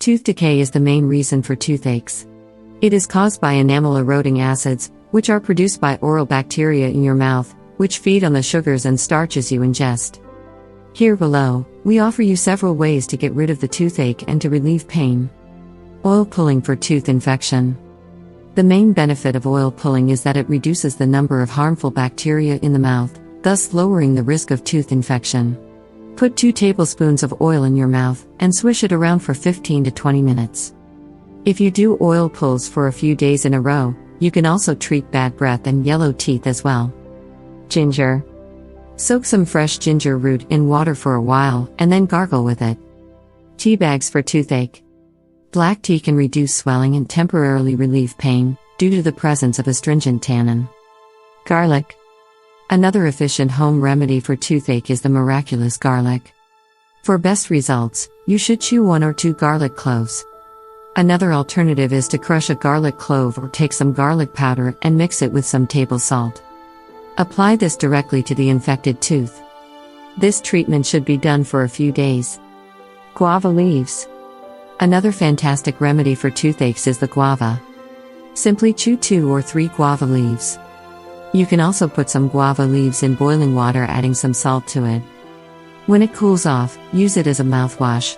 Tooth decay is the main reason for toothaches. It is caused by enamel-eroding acids, which are produced by oral bacteria in your mouth, which feed on the sugars and starches you ingest. Here below, we offer you several ways to get rid of the toothache and to relieve pain. Oil pulling for tooth infection. The main benefit of oil pulling is that it reduces the number of harmful bacteria in the mouth, thus lowering the risk of tooth infection. Put 2 tablespoons of oil in your mouth and swish it around for 15 to 20 minutes. If you do oil pulls for a few days in a row, you can also treat bad breath and yellow teeth as well. Ginger. Soak some fresh ginger root in water for a while and then gargle with it. Tea bags for toothache. Black tea can reduce swelling and temporarily relieve pain due to the presence of astringent tannin. Garlic. Another efficient home remedy for toothache is the miraculous garlic. For best results, you should chew 1 or 2 garlic cloves. Another alternative is to crush a garlic clove or take some garlic powder and mix it with some table salt. Apply this directly to the infected tooth. This treatment should be done for a few days. Guava leaves. Another fantastic remedy for toothaches is the guava. Simply chew 2 or 3 guava leaves. You can also put some guava leaves in boiling water, adding some salt to it. When it cools off, use it as a mouthwash.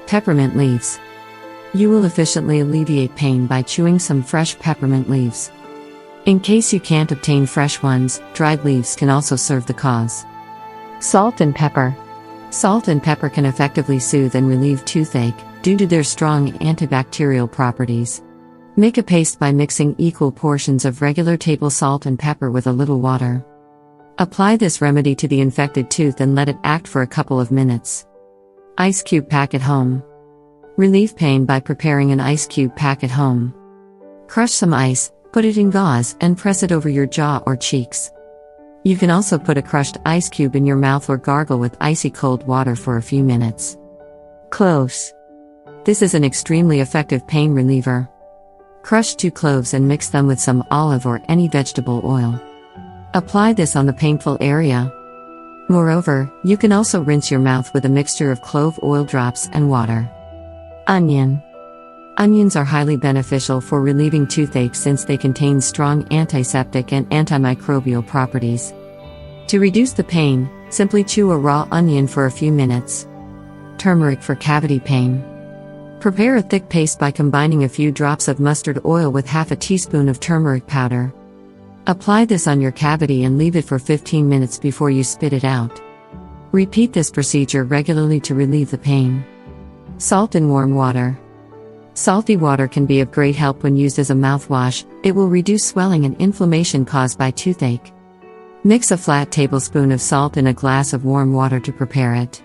Peppermint leaves. You will efficiently alleviate pain by chewing some fresh peppermint leaves. In case you can't obtain fresh ones, dried leaves can also serve the cause. Salt and pepper. Salt and pepper can effectively soothe and relieve toothache due to their strong antibacterial properties. Make a paste by mixing equal portions of regular table salt and pepper with a little water. Apply this remedy to the infected tooth and let it act for a couple of minutes. Ice cube pack at home. Relieve pain by preparing an ice cube pack at home. Crush some ice, put it in gauze, and press it over your jaw or cheeks. You can also put a crushed ice cube in your mouth or gargle with icy cold water for a few minutes. Cloves. This is an extremely effective pain reliever. Crush 2 cloves and mix them with some olive or any vegetable oil. Apply this on the painful area. Moreover, you can also rinse your mouth with a mixture of clove oil drops and water. Onion. Onions are highly beneficial for relieving toothache since they contain strong antiseptic and antimicrobial properties. To reduce the pain, simply chew a raw onion for a few minutes. Turmeric for cavity pain. Prepare a thick paste by combining a few drops of mustard oil with half a teaspoon of turmeric powder. Apply this on your cavity and leave it for 15 minutes before you spit it out. Repeat this procedure regularly to relieve the pain. Salt in warm water. Salty water can be of great help when used as a mouthwash. It will reduce swelling and inflammation caused by toothache. Mix a flat tablespoon of salt in a glass of warm water to prepare it.